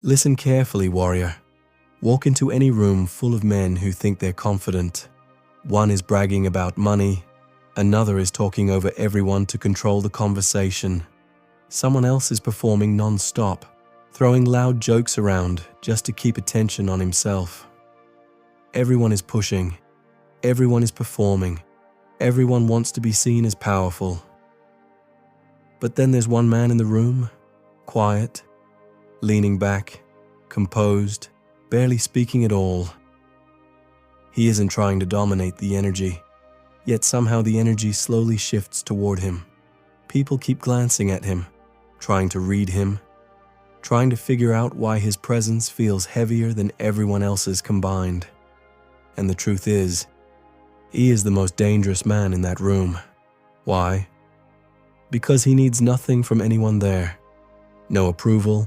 Listen carefully, warrior. Walk into any room full of men who think they're confident. One is bragging about money. Another is talking over everyone to control the conversation. Someone else is performing non-stop, throwing loud jokes around just to keep attention on himself. Everyone is pushing. Everyone is performing. Everyone wants to be seen as powerful. But then there's one man in the room, quiet, leaning back, composed, barely speaking at all. He isn't trying to dominate the energy, yet somehow the energy slowly shifts toward him. People keep glancing at him, trying to read him, trying to figure out why his presence feels heavier than everyone else's combined. And the truth is, he is the most dangerous man in that room. Why? Because he needs nothing from anyone there. No approval,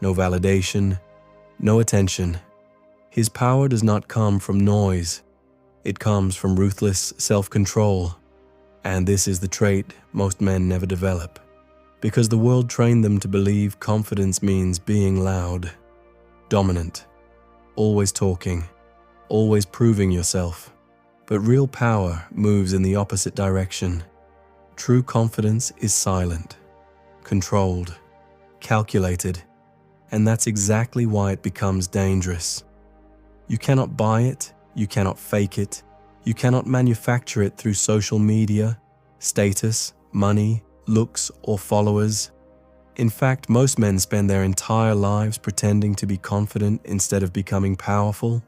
no validation, no attention. His power does not come from noise. It comes from ruthless self-control. And this is the trait most men never develop, because the world trained them to believe confidence means being loud, dominant, always talking, always proving yourself. But real power moves in the opposite direction. True confidence is silent, controlled, calculated, and that's exactly why it becomes dangerous. You cannot buy it, you cannot fake it, you cannot manufacture it through social media, status, money, looks, or followers. In fact, most men spend their entire lives pretending to be confident instead of becoming powerful.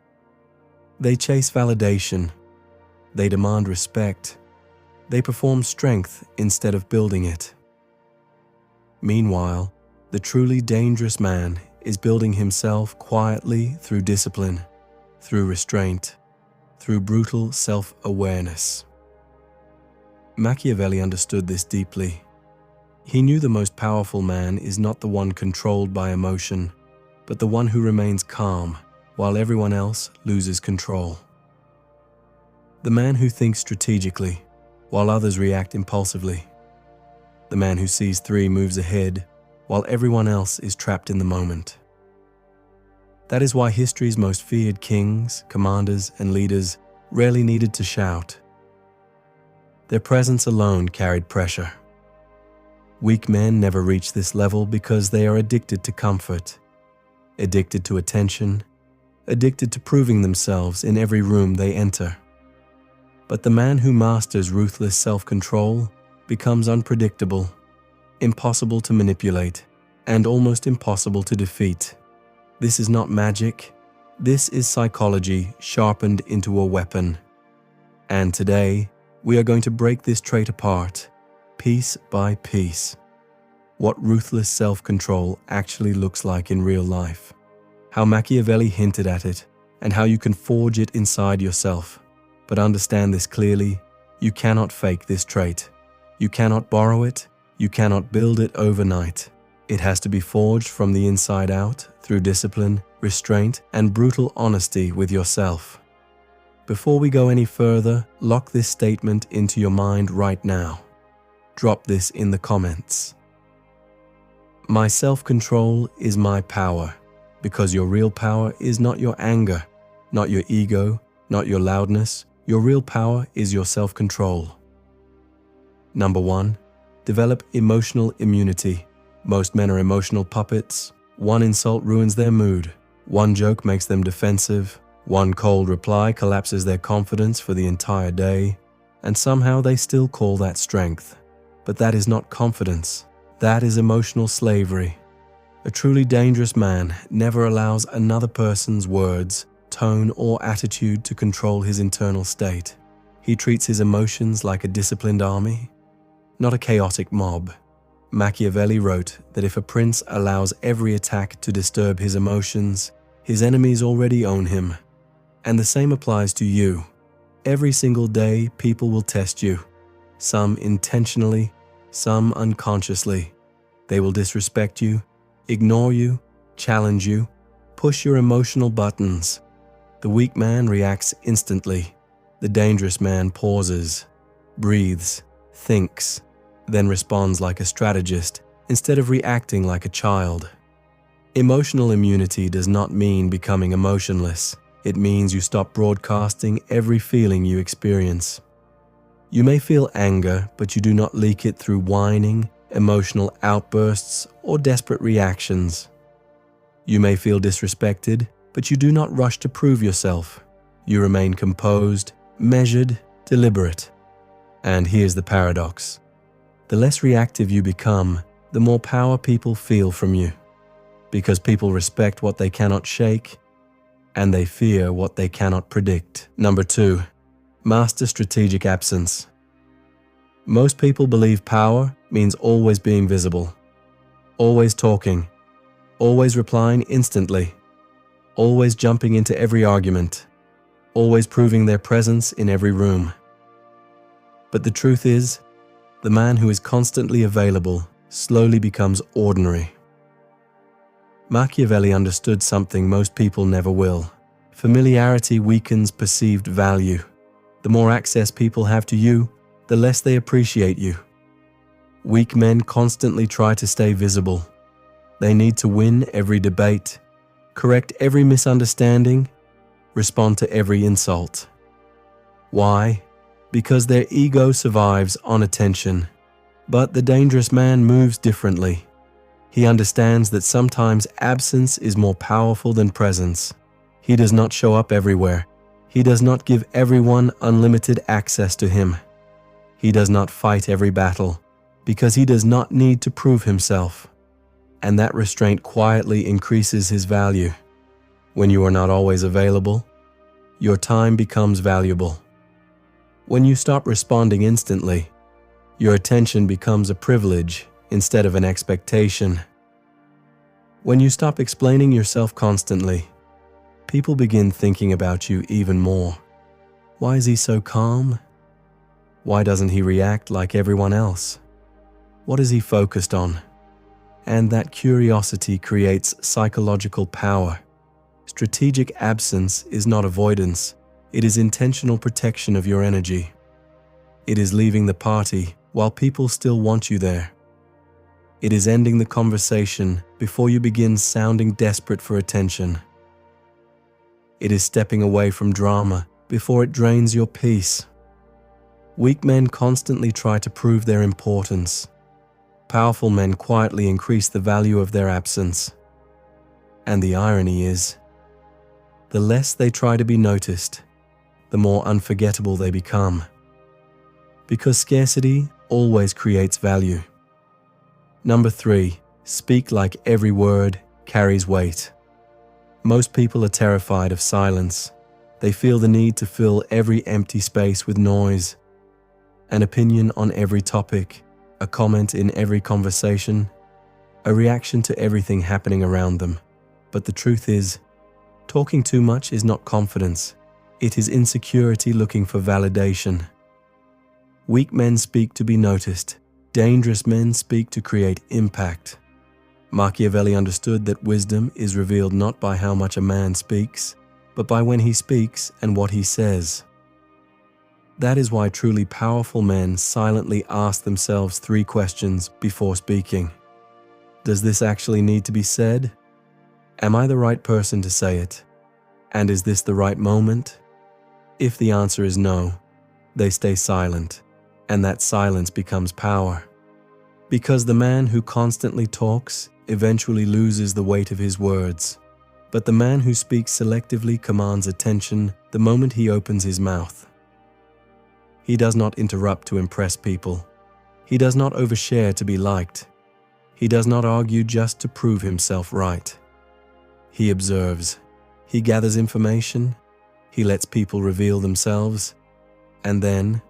They chase validation. They demand respect. They perform strength instead of building it. Meanwhile, the truly dangerous man is building himself quietly through discipline, through restraint, through brutal self-awareness. Machiavelli understood this deeply. He knew the most powerful man is not the one controlled by emotion, but the one who remains calm while everyone else loses control. The man who thinks strategically while others react impulsively. The man who sees 3 moves ahead while everyone else is trapped in the moment. That is why history's most feared kings, commanders, and leaders rarely needed to shout. Their presence alone carried pressure. Weak men never reach this level because they are addicted to comfort, addicted to attention, addicted to proving themselves in every room they enter. But the man who masters ruthless self-control becomes unpredictable, impossible to manipulate, and almost impossible to defeat. This is not magic. This is psychology sharpened into a weapon. And today, we are going to break this trait apart, piece by piece. What ruthless self-control actually looks like in real life. How Machiavelli hinted at it, and how you can forge it inside yourself. But understand this clearly, you cannot fake this trait. You cannot borrow it. You cannot build it overnight. It has to be forged from the inside out through discipline, restraint, and brutal honesty with yourself. Before we go any further, lock this statement into your mind right now. Drop this in the comments. My self-control is my power, because your real power is not your anger, not your ego, not your loudness. Your real power is your self-control. Number 1. Develop emotional immunity. Most men are emotional puppets. One insult ruins their mood. One joke makes them defensive. One cold reply collapses their confidence for the entire day. And somehow they still call that strength. But that is not confidence. That is emotional slavery. A truly dangerous man never allows another person's words, tone, or attitude to control his internal state. He treats his emotions like a disciplined army, not a chaotic mob. Machiavelli wrote that if a prince allows every attack to disturb his emotions, his enemies already own him. And the same applies to you. Every single day, people will test you. Some intentionally, some unconsciously. They will disrespect you, ignore you, challenge you, push your emotional buttons. The weak man reacts instantly. The dangerous man pauses, breathes, thinks, then responds like a strategist instead of reacting like a child. Emotional immunity does not mean becoming emotionless. It means you stop broadcasting every feeling you experience. You may feel anger, but you do not leak it through whining, emotional outbursts, or desperate reactions. You may feel disrespected, but you do not rush to prove yourself. You remain composed, measured, deliberate. And here's the paradox. The less reactive you become, the more power people feel from you. Because people respect what they cannot shake, and they fear what they cannot predict. Number 2, master strategic absence. Most people believe power means always being visible, always talking, always replying instantly, always jumping into every argument, always proving their presence in every room. But the truth is, the man who is constantly available slowly becomes ordinary. Machiavelli understood something most people never will. Familiarity weakens perceived value. The more access people have to you, the less they appreciate you. Weak men constantly try to stay visible. They need to win every debate, correct every misunderstanding, respond to every insult. Why? Because their ego survives on attention. But the dangerous man moves differently. He understands that sometimes absence is more powerful than presence. He does not show up everywhere. He does not give everyone unlimited access to him. He does not fight every battle, because he does not need to prove himself. And that restraint quietly increases his value. When you are not always available, your time becomes valuable. When you stop responding instantly, your attention becomes a privilege instead of an expectation. When you stop explaining yourself constantly, people begin thinking about you even more. Why is he so calm? Why doesn't he react like everyone else? What is he focused on? And that curiosity creates psychological power. Strategic absence is not avoidance. It is intentional protection of your energy. It is leaving the party while people still want you there. It is ending the conversation before you begin sounding desperate for attention. It is stepping away from drama before it drains your peace. Weak men constantly try to prove their importance. Powerful men quietly increase the value of their absence. And the irony is, the less they try to be noticed, the more unforgettable they become. Because scarcity always creates value. Number 3, speak like every word carries weight. Most people are terrified of silence. They feel the need to fill every empty space with noise. An opinion on every topic, a comment in every conversation, a reaction to everything happening around them. But the truth is, talking too much is not confidence. It is insecurity looking for validation. Weak men speak to be noticed. Dangerous men speak to create impact. Machiavelli understood that wisdom is revealed not by how much a man speaks, but by when he speaks and what he says. That is why truly powerful men silently ask themselves 3 questions before speaking. Does this actually need to be said? Am I the right person to say it? And is this the right moment? If the answer is no, they stay silent, and that silence becomes power. Because the man who constantly talks eventually loses the weight of his words, but the man who speaks selectively commands attention the moment he opens his mouth. He does not interrupt to impress people. He does not overshare to be liked. He does not argue just to prove himself right. He observes. He gathers information. He lets people reveal themselves. And then,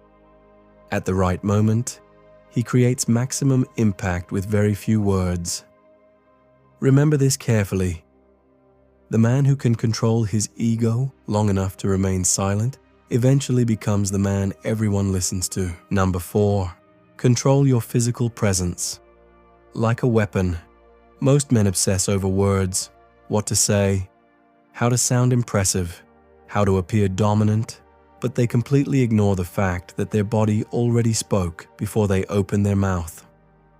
at the right moment, he creates maximum impact with very few words. Remember this carefully. The man who can control his ego long enough to remain silent eventually becomes the man everyone listens to. Number 4, control your physical presence. Like a weapon, most men obsess over words, what to say, how to sound impressive, how to appear dominant, but they completely ignore the fact that their body already spoke before they opened their mouth.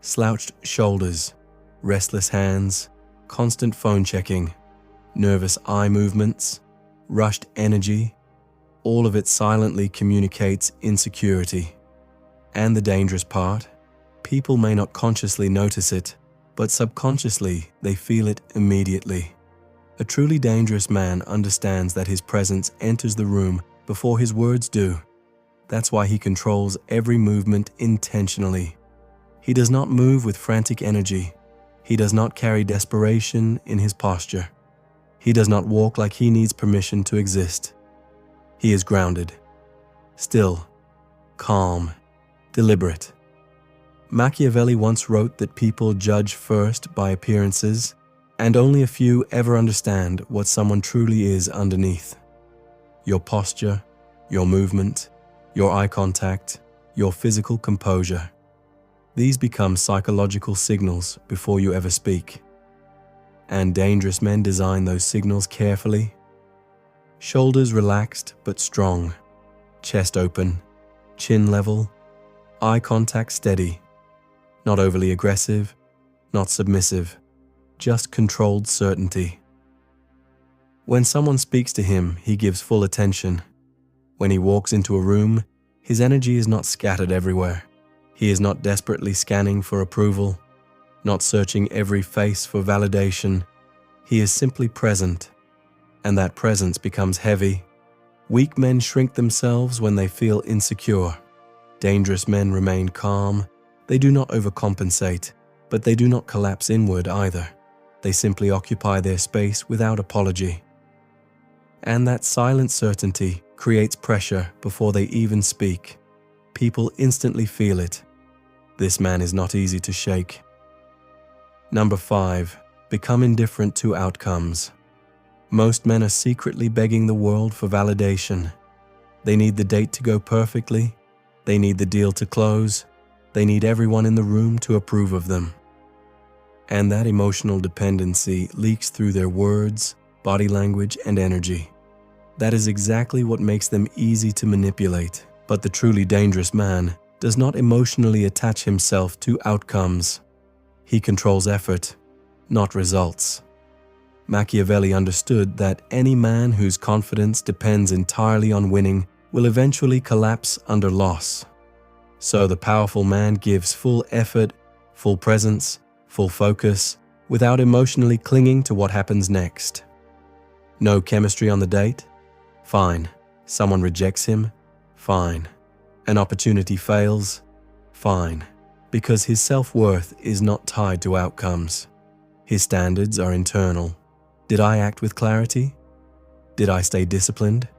Slouched shoulders, restless hands, constant phone checking, nervous eye movements, rushed energy, all of it silently communicates insecurity. And the dangerous part, people may not consciously notice it, but subconsciously they feel it immediately. A truly dangerous man understands that his presence enters the room before his words do. That's why he controls every movement intentionally. He does not move with frantic energy. He does not carry desperation in his posture. He does not walk like he needs permission to exist. He is grounded, still, calm, deliberate. Machiavelli once wrote that people judge first by appearances, and only a few ever understand what someone truly is underneath. Your posture, your movement, your eye contact, your physical composure. These become psychological signals before you ever speak. And dangerous men design those signals carefully. Shoulders relaxed but strong, chest open, chin level, eye contact steady, not overly aggressive, not submissive, just controlled certainty. When someone speaks to him, he gives full attention. When he walks into a room, his energy is not scattered everywhere. He is not desperately scanning for approval, not searching every face for validation. He is simply present, and that presence becomes heavy. Weak men shrink themselves when they feel insecure. Dangerous men remain calm. They do not overcompensate, but they do not collapse inward either. They simply occupy their space without apology. And that silent certainty creates pressure before they even speak. People instantly feel it. This man is not easy to shake. Number 5, become indifferent to outcomes. Most men are secretly begging the world for validation. They need the date to go perfectly. They need the deal to close. They need everyone in the room to approve of them. And that emotional dependency leaks through their words, body language, and energy. That is exactly what makes them easy to manipulate. But the truly dangerous man does not emotionally attach himself to outcomes. He controls effort, not results. Machiavelli understood that any man whose confidence depends entirely on winning will eventually collapse under loss. So the powerful man gives full effort, full presence, full focus, without emotionally clinging to what happens next. No chemistry on the date? Fine. Someone rejects him? Fine. An opportunity fails? Fine. Because his self-worth is not tied to outcomes. His standards are internal. Did I act with clarity? Did I stay disciplined?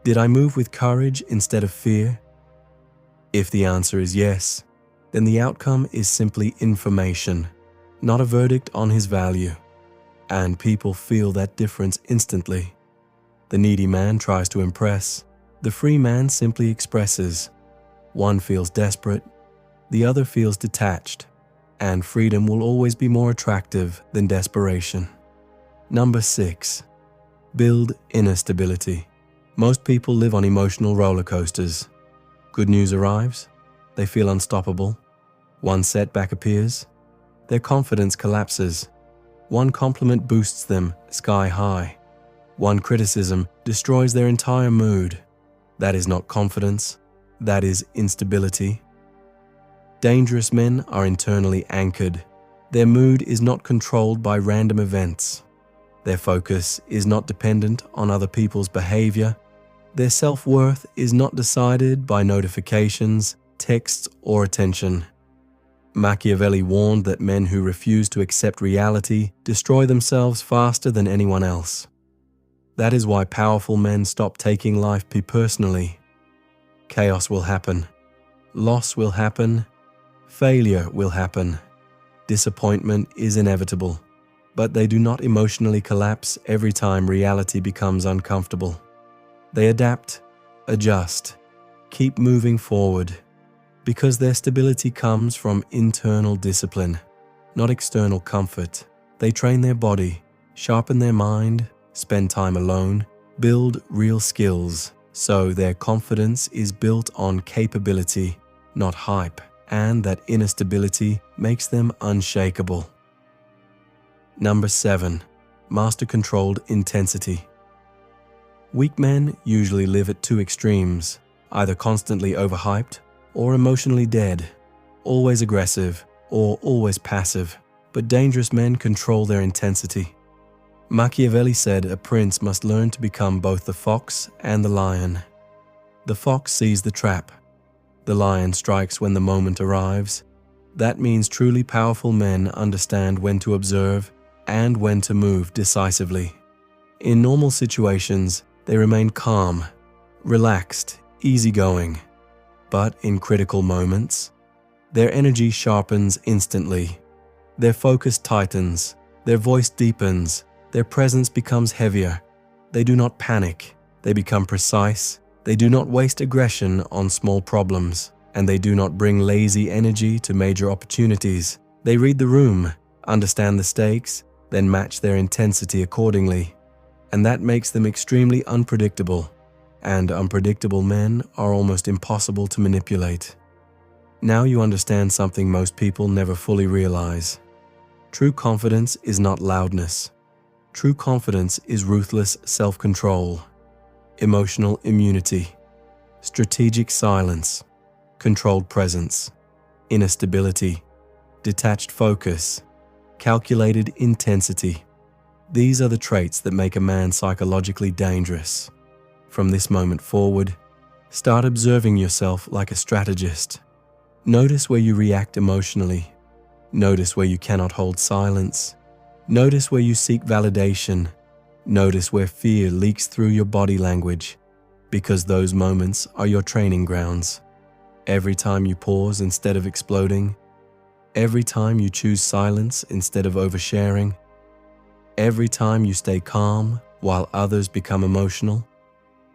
Did I move with courage instead of fear? If the answer is yes, then the outcome is simply information, not a verdict on his value. And people feel that difference instantly. The needy man tries to impress. The free man simply expresses. One feels desperate, the other feels detached, and freedom will always be more attractive than desperation. Number 6, build inner stability. Most people live on emotional roller coasters. Good news arrives, they feel unstoppable. One setback appears, their confidence collapses. One compliment boosts them sky high. One criticism destroys their entire mood. That is not confidence, that is instability. Dangerous men are internally anchored. Their mood is not controlled by random events. Their focus is not dependent on other people's behavior. Their self-worth is not decided by notifications, texts, or attention. Machiavelli warned that men who refuse to accept reality destroy themselves faster than anyone else. That is why powerful men stop taking life personally. Chaos will happen. Loss will happen. Failure will happen. Disappointment is inevitable. But they do not emotionally collapse every time reality becomes uncomfortable. They adapt, adjust, keep moving forward, because their stability comes from internal discipline, not external comfort. They train their body, sharpen their mind, spend time alone, build real skills, so their confidence is built on capability, not hype, and that inner stability makes them unshakable. Number 7. Master-controlled intensity. Weak men usually live at two extremes, either constantly overhyped or emotionally dead, always aggressive or always passive. But dangerous men control their intensity. Machiavelli said a prince must learn to become both the fox and the lion. The fox sees the trap. The lion strikes when the moment arrives. That means truly powerful men understand when to observe and when to move decisively. In normal situations, they remain calm, relaxed, easygoing. But in critical moments, their energy sharpens instantly. Their focus tightens, their voice deepens, their presence becomes heavier. They do not panic, they become precise, they do not waste aggression on small problems, and they do not bring lazy energy to major opportunities. They read the room, understand the stakes, then match their intensity accordingly. And that makes them extremely unpredictable, and unpredictable men are almost impossible to manipulate. Now you understand something most people never fully realize. True confidence is not loudness. True confidence is ruthless self-control, emotional immunity, strategic silence, controlled presence, inner stability, detached focus, calculated intensity. These are the traits that make a man psychologically dangerous. From this moment forward, start observing yourself like a strategist. Notice where you react emotionally. Notice where you cannot hold silence. Notice where you seek validation. Notice where fear leaks through your body language, because those moments are your training grounds. Every time you pause instead of exploding, every time you choose silence instead of oversharing, every time you stay calm while others become emotional,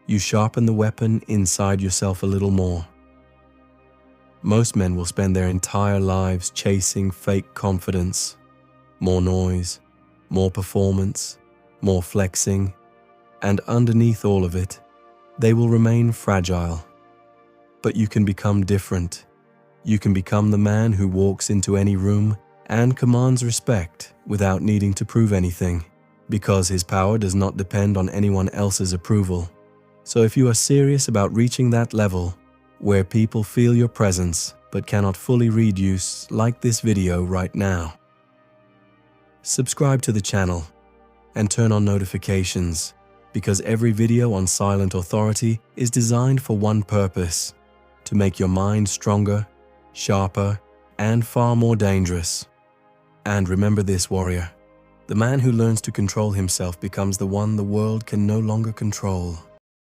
you sharpen the weapon inside yourself a little more. Most men will spend their entire lives chasing fake confidence. More noise, more performance, more flexing, and underneath all of it, they will remain fragile. But you can become different. You can become the man who walks into any room and commands respect without needing to prove anything, because his power does not depend on anyone else's approval. So if you are serious about reaching that level, where people feel your presence but cannot fully read you, like this video right now. Subscribe to the channel and turn on notifications, because every video on silent authority is designed for one purpose: to make your mind stronger, sharper, and far more dangerous. And remember this, warrior: the man who learns to control himself becomes the one the world can no longer control.